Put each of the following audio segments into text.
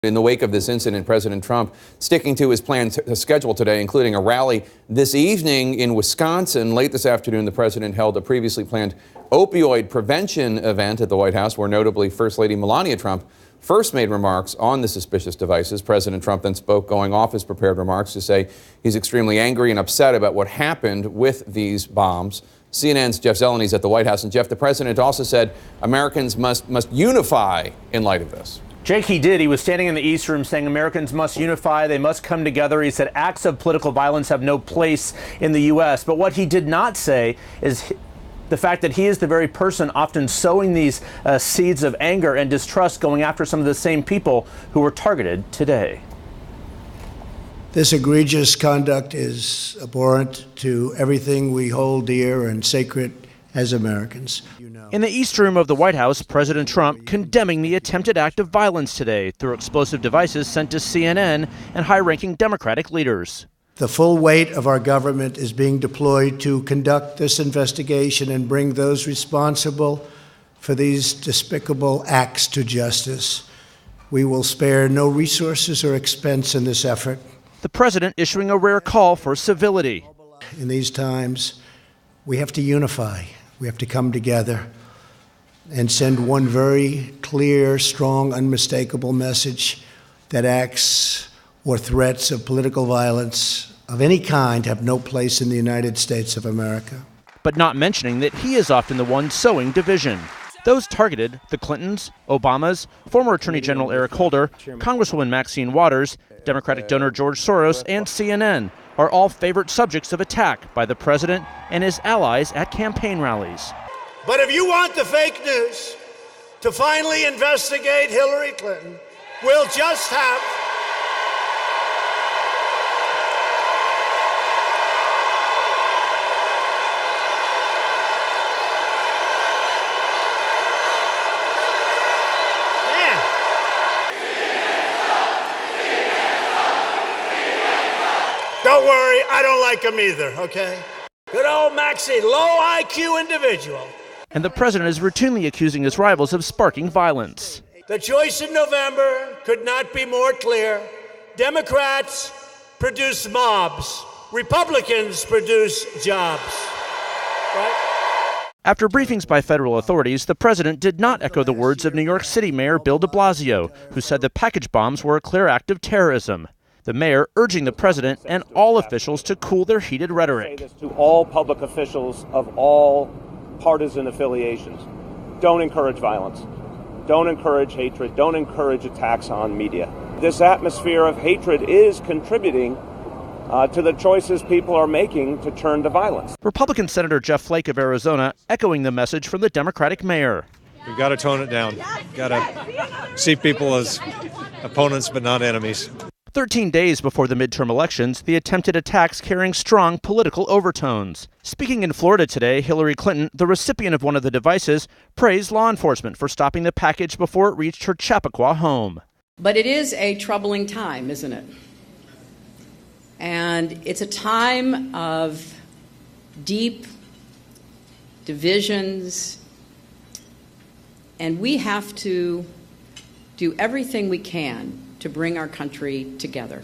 In the wake of this incident, President Trump sticking to his planned schedule today, including a rally this evening in Wisconsin. Late this afternoon, the president held a previously planned opioid prevention event at the White House, where notably First Lady Melania Trump first made remarks on the suspicious devices. President Trump then spoke, going off his prepared remarks, to say he's extremely angry and upset about what happened with these bombs. CNN's Jeff Zeleny is at the White House. And Jeff, the president also said Americans must unify in light of this. Jake, he did. He was standing in the East Room saying Americans must unify. They must come together. He said acts of political violence have no place in the U.S. But what he did not say is the fact that he is the very person often sowing these seeds of anger and distrust, going after some of the same people who were targeted today. This egregious conduct is abhorrent to everything we hold dear and sacred as Americans. In the East Room of the White House, President Trump condemning the attempted act of violence today through explosive devices sent to CNN and high-ranking Democratic leaders. The full weight of our government is being deployed to conduct this investigation and bring those responsible for these despicable acts to justice. We will spare no resources or expense in this effort. The president issuing a rare call for civility. In these times, we have to unify. We have to come together and send one very clear, strong, unmistakable message that acts or threats of political violence of any kind have no place in the United States of America. But not mentioning that he is often the one sowing division. Those targeted, the Clintons, Obamas, former Attorney General Eric Holder, Congresswoman Maxine Waters, Democratic donor George Soros, and CNN, are all favorite subjects of attack by the president and his allies at campaign rallies. But if you want the fake news to finally investigate Hillary Clinton, we'll just have Don't worry, I don't like him either, okay? Good old Maxine, low IQ individual. And the president is routinely accusing his rivals of sparking violence. The choice in November could not be more clear. Democrats produce mobs. Republicans produce jobs. Right? After briefings by federal authorities, the president did not echo the words of New York City Mayor Bill de Blasio, who said the package bombs were a clear act of terrorism. The mayor urging the president and all officials to cool their heated rhetoric. I say this to all public officials of all partisan affiliations. Don't encourage violence. Don't encourage hatred. Don't encourage attacks on media. This atmosphere of hatred is contributing to the choices people are making to turn to violence. Republican Senator Jeff Flake of Arizona echoing the message from the Democratic mayor. We've got to tone it down. Got to see people as opponents but not enemies. 13 days before the midterm elections, the attempted attacks carrying strong political overtones. Speaking in Florida today, Hillary Clinton, the recipient of one of the devices, praised law enforcement for stopping the package before it reached her Chappaqua home. But it is a troubling time, isn't it? And it's a time of deep divisions, and we have to do everything we can to bring our country together.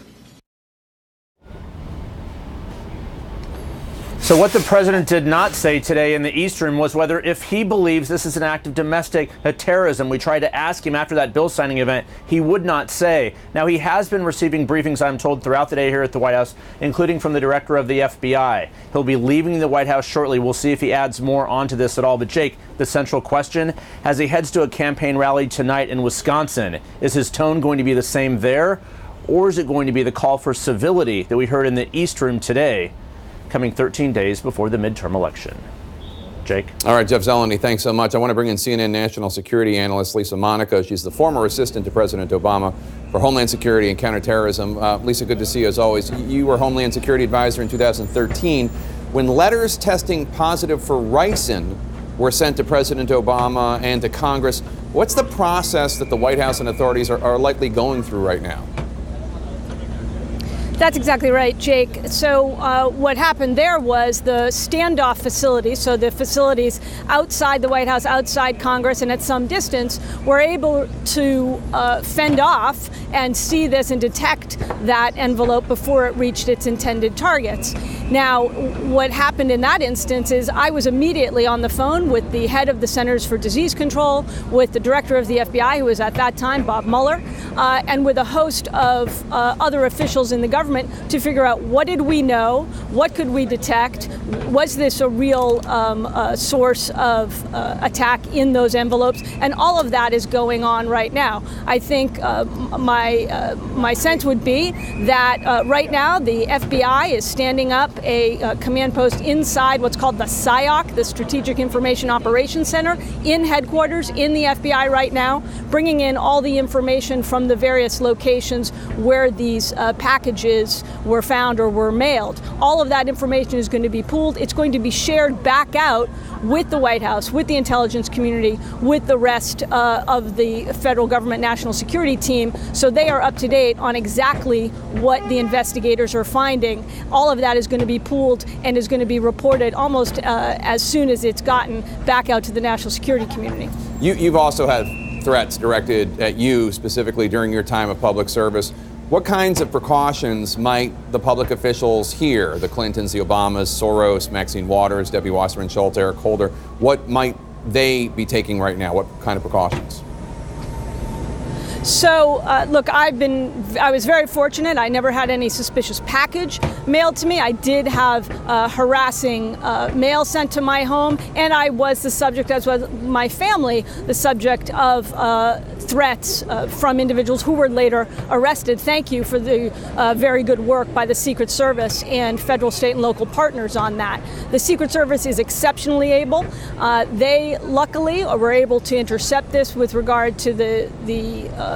So what the president did not say today in the East Room was whether if he believes this is an act of domestic terrorism. We tried to ask him after that bill signing event. He would not say. Now, he has been receiving briefings, I'm told, throughout the day here at the White House, including from the director of the FBI. He'll be leaving the White House shortly. We'll see if he adds more onto this at all. But Jake, the central question, as he heads to a campaign rally tonight in Wisconsin, is his tone going to be the same there? Or is it going to be the call for civility that we heard in the East Room today, coming 13 days before the midterm election? Jake? All right, Jeff Zeleny, thanks so much. I want to bring in CNN national security analyst Lisa Monaco. She's the former assistant to President Obama for Homeland Security and Counterterrorism. Lisa, good to see you as always. You were Homeland Security Advisor in 2013 when letters testing positive for ricin were sent to President Obama and to Congress. What's the process that the White House and authorities are likely going through right now? That's exactly right, Jake. So what happened there was the standoff facilities, so the facilities outside the White House, outside Congress, and at some distance, were able to fend off and see this and detect that envelope before it reached its intended targets. Now, what happened in that instance is I was immediately on the phone with the head of the Centers for Disease Control, with the director of the FBI, who was at that time Bob Mueller, and with a host of other officials in the government to figure out what did we know, what could we detect, was this a real source of attack in those envelopes, and all of that is going on right now. I think my sense would be that right now the FBI is standing up a command post inside what's called the SIOC, the Strategic Information Operations Center, in headquarters in the FBI right now, bringing in all the information from the various locations where these packages were found or were mailed. All of that information is going to be pooled. It's going to be shared back out with the White House, with the intelligence community, with the rest of the federal government national security team, so they are up to date on exactly what the investigators are finding. All of that is going to be pooled and is going to be reported almost as soon as it's gotten back out to the national security community. You've also had threats directed at you specifically during your time of public service. What kinds of precautions might the public officials here, the Clintons, the Obamas, Soros, Maxine Waters, Debbie Wasserman Schultz, Eric Holder, what might they be taking right now? What kind of precautions? So, look, I was very fortunate. I never had any suspicious package mailed to me. I did have harassing mail sent to my home, and I was the subject, as was my family, the subject of threats from individuals who were later arrested. Thank you for the very good work by the Secret Service and federal, state, and local partners on that. The Secret Service is exceptionally able. They luckily were able to intercept this with regard to the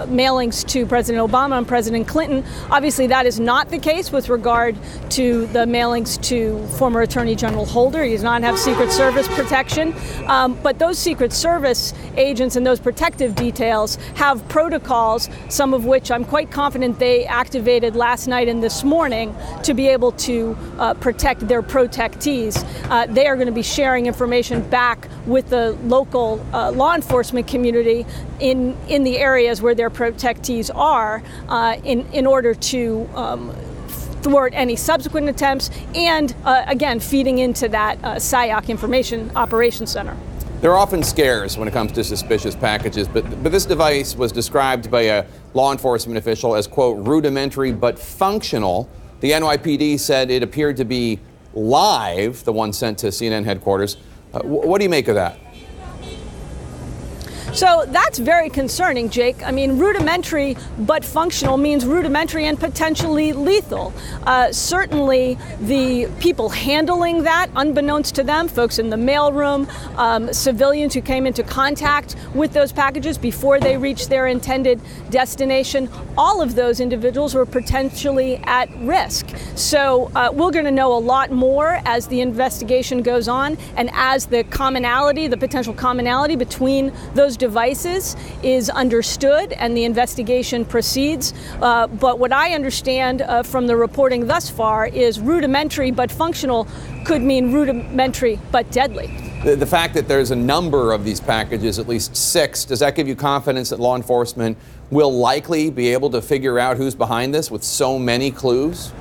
mailings to President Obama and President Clinton. Obviously, that is not the case with regard to the mailings to former Attorney General Holder. He does not have Secret Service protection. But those Secret Service agents and those protective details have protocols, some of which I'm quite confident they activated last night and this morning to be able to protect their protectees. They are going to be sharing information back with the local law enforcement community in the areas where their protectees are in order to thwart any subsequent attempts and, again, feeding into that SIOC Information Operations Center. There are often scares when it comes to suspicious packages, but this device was described by a law enforcement official as, quote, rudimentary but functional. The NYPD said it appeared to be live, the one sent to CNN headquarters. What do you make of that? So that's very concerning, Jake. I mean, rudimentary but functional means rudimentary and potentially lethal. Certainly, the people handling that, unbeknownst to them, folks in the mailroom, civilians who came into contact with those packages before they reached their intended destination, all of those individuals were potentially at risk. So we're going to know a lot more as the investigation goes on and as the commonality, the potential commonality between those devices is understood and the investigation proceeds. But what I understand from the reporting thus far is rudimentary but functional could mean rudimentary but deadly. The fact that there's a number of these packages, at least 6, does that give you confidence that law enforcement will likely be able to figure out who's behind this with so many clues?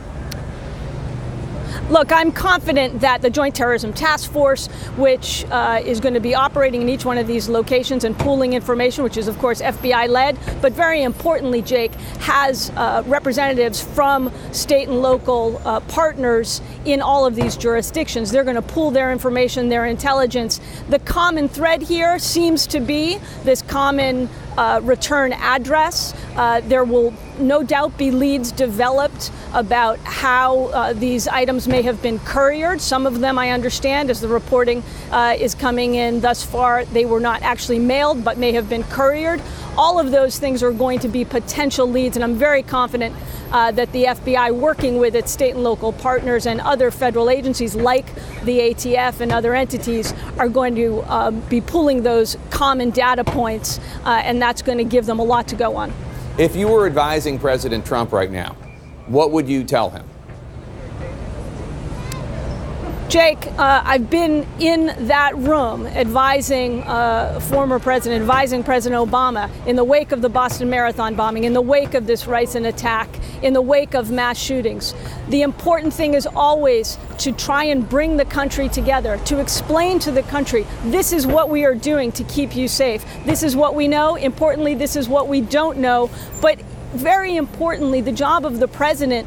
Look, I'm confident that the Joint Terrorism Task Force, which is going to be operating in each one of these locations and pooling information, which is, of course, FBI-led, but very importantly, Jake, has representatives from state and local partners in all of these jurisdictions. They're going to pool their information, their intelligence. The common thread here seems to be this common return address. There will no doubt be leads developed about how these items may have been couriered. Some of them, I understand, as the reporting is coming in thus far, they were not actually mailed, but may have been couriered. All of those things are going to be potential leads, and I'm very confident that the FBI, working with its state and local partners and other federal agencies like the ATF and other entities, are going to be pulling those common data points, and that's going to give them a lot to go on. If you were advising President Trump right now, what would you tell him? Jake, I've been in that room advising former president, advising President Obama in the wake of the Boston Marathon bombing, in the wake of this ricin attack, in the wake of mass shootings. The important thing is always to try and bring the country together, to explain to the country, this is what we are doing to keep you safe. This is what we know. Importantly, this is what we don't know. But very importantly, the job of the president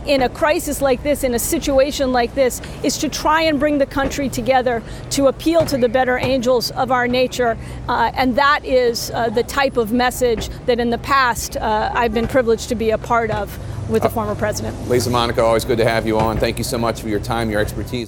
in a crisis like this, in a situation like this, is to try and bring the country together, to appeal to the better angels of our nature. And that is the type of message that in the past I've been privileged to be a part of with the former president. Lisa Monaco, always good to have you on. Thank you so much for your time, your expertise.